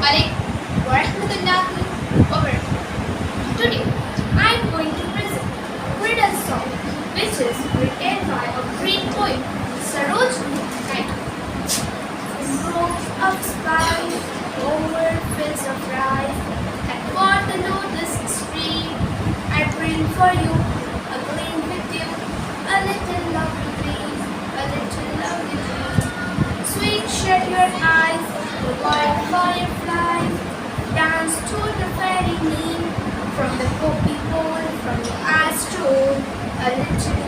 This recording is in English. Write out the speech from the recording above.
alaikum warahmatullahi wabarakatuh. Today, I am going to present a riddle song which is written by a great poet, Sarojini Naidu. In rows of skies, over fields of rice, and what the lotus stream, I bring for you a gleam with you, a little lovely dream, a little lovely dream. Sweet shut your eyes, the wild fireflies dance to the fairy neem. From the poppy pole, from the astro, a little